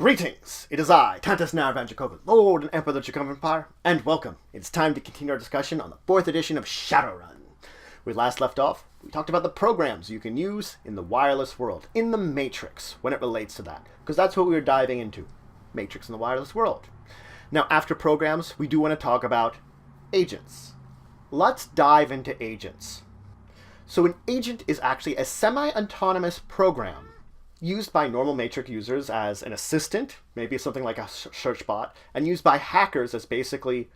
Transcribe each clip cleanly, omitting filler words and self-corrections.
Greetings! It is I, Dracovin, Lord and Emperor of the Dracovin Empire, and welcome. It's time to continue our discussion on the 4th edition of Shadowrun. We last left off, we talked about the programs you can use in the wireless world, in the Matrix, when it relates to that, because that's what we were diving into, Matrix in the wireless world. Now, after programs, we do want to talk about agents. Let's dive into agents. So an agent is actually a semi-autonomous program used by normal Matrix users as an assistant, maybe something like a search bot, and used by hackers as basically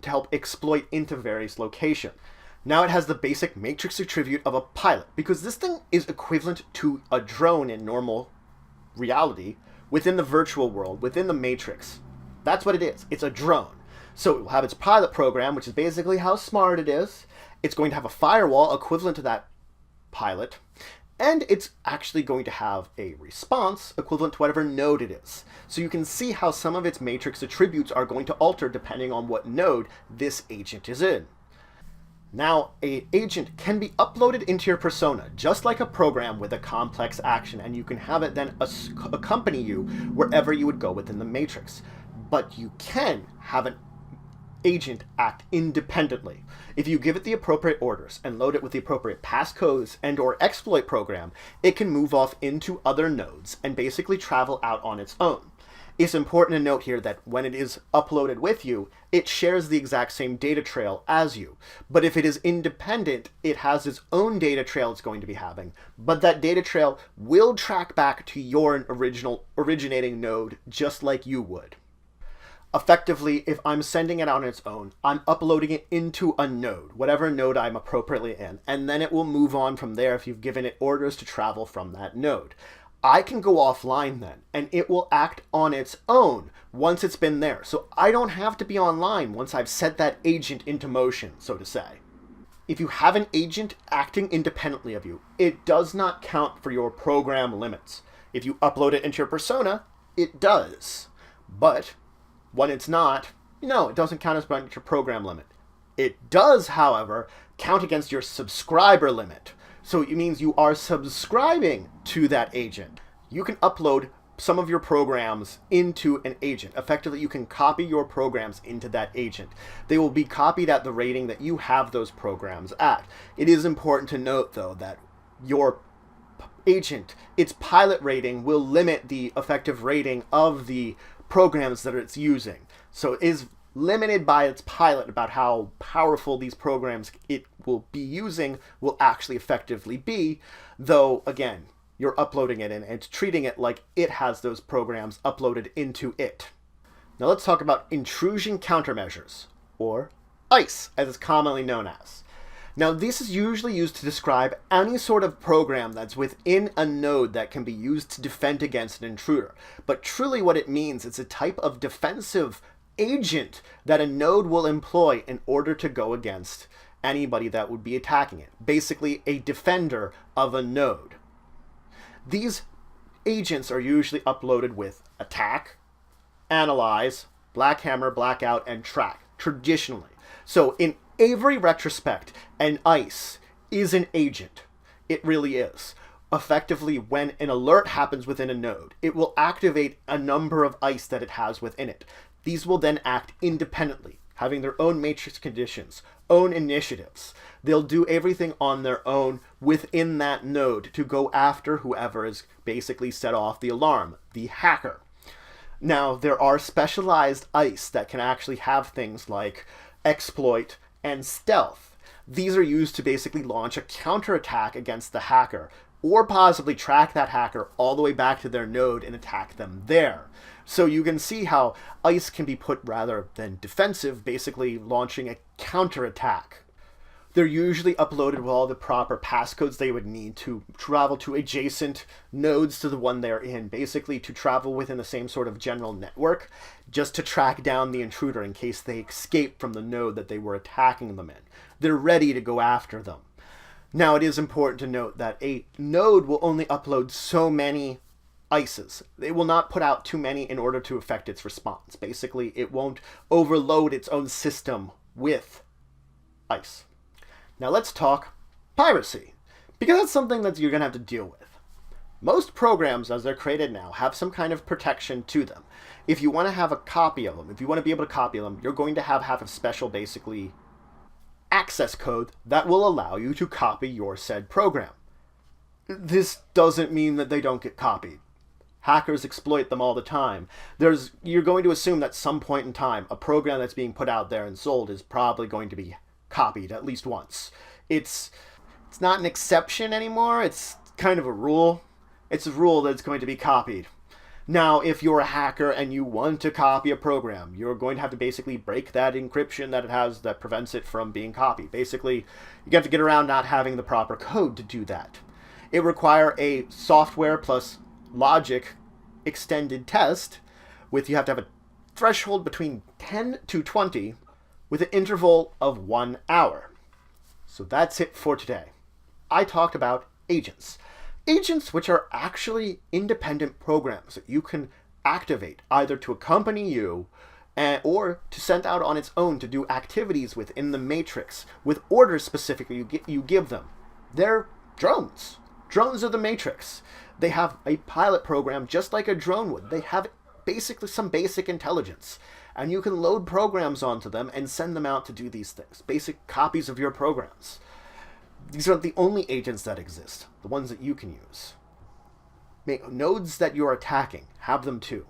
to help exploit into various locations. Now it has the basic Matrix attribute of a pilot, because this thing is equivalent to a drone in normal reality within the virtual world, within the Matrix. That's what it is. It's a drone. So it will have its pilot program, which is basically how smart it is. It's going to have a firewall equivalent to that pilot, and it's actually going to have a response equivalent to whatever node it is. So you can see how some of its Matrix attributes are going to alter depending on what node this agent is in. Now, an agent can be uploaded into your persona, just like a program with a complex action, and you can have it then accompany you wherever you would go within the Matrix. But you can have an agent act independently. If you give it the appropriate orders and load it with the appropriate passcodes and or exploit program, it can move off into other nodes and basically travel out on its own. It's important to note here that when it is uploaded with you, it shares the exact same data trail as you. But if it is independent, it has its own data trail it's going to be having, but that data trail will track back to your originating node just like you would. Effectively, if I'm sending it out on its own, I'm uploading it into a node, whatever node I'm appropriately in, and then it will move on from there if you've given it orders to travel from that node. I can go offline then, and it will act on its own once it's been there. So I don't have to be online once I've set that agent into motion, so to say. If you have an agent acting independently of you, it does not count for your program limits. If you upload it into your persona, it does. But when it's not, no, it doesn't count as your program limit. It does, however, count against your subscriber limit. So it means you are subscribing to that agent. You can upload some of your programs into an agent. Effectively, you can copy your programs into that agent. They will be copied at the rating that you have those programs at. It is important to note, though, that your agent, its pilot rating, will limit the effective rating of the programs that it's using. So it is limited by its pilot about how powerful these programs it will be using will actually effectively be, though again, you're uploading it in and it's treating it like it has those programs uploaded into it. Now let's talk about intrusion countermeasures, or ICE as it's commonly known as. Now this is usually used to describe any sort of program that's within a node that can be used to defend against an intruder. But truly what it means is a type of defensive agent that a node will employ in order to go against anybody that would be attacking it. Basically a defender of a node. These agents are usually uploaded with attack, analyze, black hammer, blackout, and track, traditionally. So in every retrospect, an ICE is an agent. It really is. Effectively, when an alert happens within a node, it will activate a number of ICE that it has within it. These will then act independently, having their own matrix conditions, own initiatives. They'll do everything on their own within that node to go after whoever is basically set off the alarm, the hacker. Now, there are specialized ICE that can actually have things like exploit and stealth. These are used to basically launch a counterattack against the hacker, or possibly track that hacker all the way back to their node and attack them there. So you can see how ICE can be put rather than defensive, basically launching a counterattack. They're usually uploaded with all the proper passcodes they would need to travel to adjacent nodes to the one they're in, basically to travel within the same sort of general network, just to track down the intruder in case they escape from the node that they were attacking them in. They're ready to go after them. Now, it is important to note that a node will only upload so many ICEs. It will not put out too many in order to affect its response. Basically, it won't overload its own system with ICE. Now let's talk piracy, because that's something that you're going to have to deal with. Most programs, as they're created now, have some kind of protection to them. If you want to have a copy of them, if you want to be able to copy them, you're going to have a special, basically, access code that will allow you to copy your said program. This doesn't mean that they don't get copied. Hackers exploit them all the time. You're going to assume that some point in time, a program that's being put out there and sold is probably going to be copied at least once. It's not an exception anymore. It's kind of a rule. It's a rule that it's going to be copied. Now, if you're a hacker and you want to copy a program, you're going to have to basically break that encryption that it has that prevents it from being copied. Basically, you have to get around not having the proper code to do that. It requires a software plus logic extended test you have to have a threshold between 10 to 20 with an interval of 1 hour. So that's it for today. I talked about agents. Agents which are actually independent programs that you can activate either to accompany you or to send out on its own to do activities within the matrix with orders specifically you give them. They're drones. Drones are the matrix. They have a pilot program just like a drone would. They have basically some basic intelligence. And you can load programs onto them and send them out to do these things. Basic copies of your programs. These aren't the only agents that exist. The ones that you can use. Nodes that you're attacking, have them too.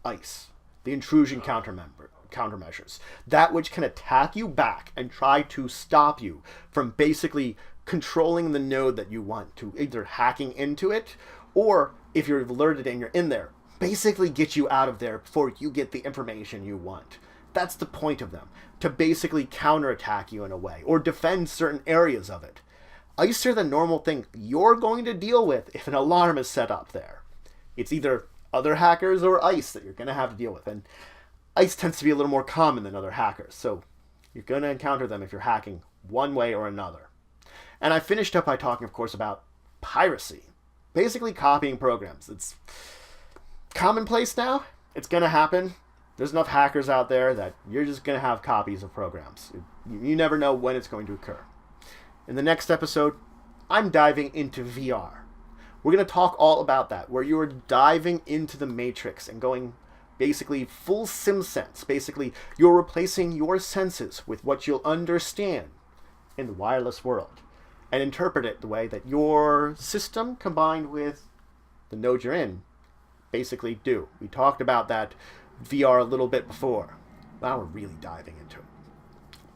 ICE. The intrusion countermeasures. That which can attack you back and try to stop you from basically controlling the node that you want to, either hacking into it, or if you're alerted and you're in there, basically get you out of there before you get the information you want. That's the point of them, to basically counterattack you in a way, or defend certain areas of it. ICE are the normal thing you're going to deal with if an alarm is set up there. It's either other hackers or ICE that you're going to have to deal with, and ICE tends to be a little more common than other hackers, so you're going to encounter them if you're hacking one way or another. And I finished up by talking, of course, about piracy. Basically copying programs. It's commonplace now. It's going to happen. There's enough hackers out there that you're just going to have copies of programs. You never know when it's going to occur. In the next episode, I'm diving into VR. We're going to talk all about that, where you're diving into the Matrix and going basically full sim sense. Basically, you're replacing your senses with what you'll understand in the wireless world and interpret it the way that your system combined with the node you're in basically do. We talked about that VR a little bit before. Now we're really diving into it.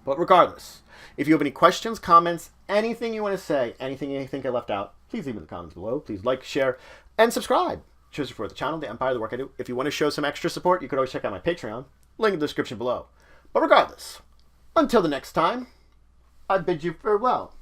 But regardless, if you have any questions, comments, anything you want to say, anything you think I left out, please leave in the comments below. Please like, share, and subscribe. Choose for the channel, the Empire, the work I do. If you want to show some extra support, you could always check out my Patreon. Link in the description below. But regardless, until the next time, I bid you farewell.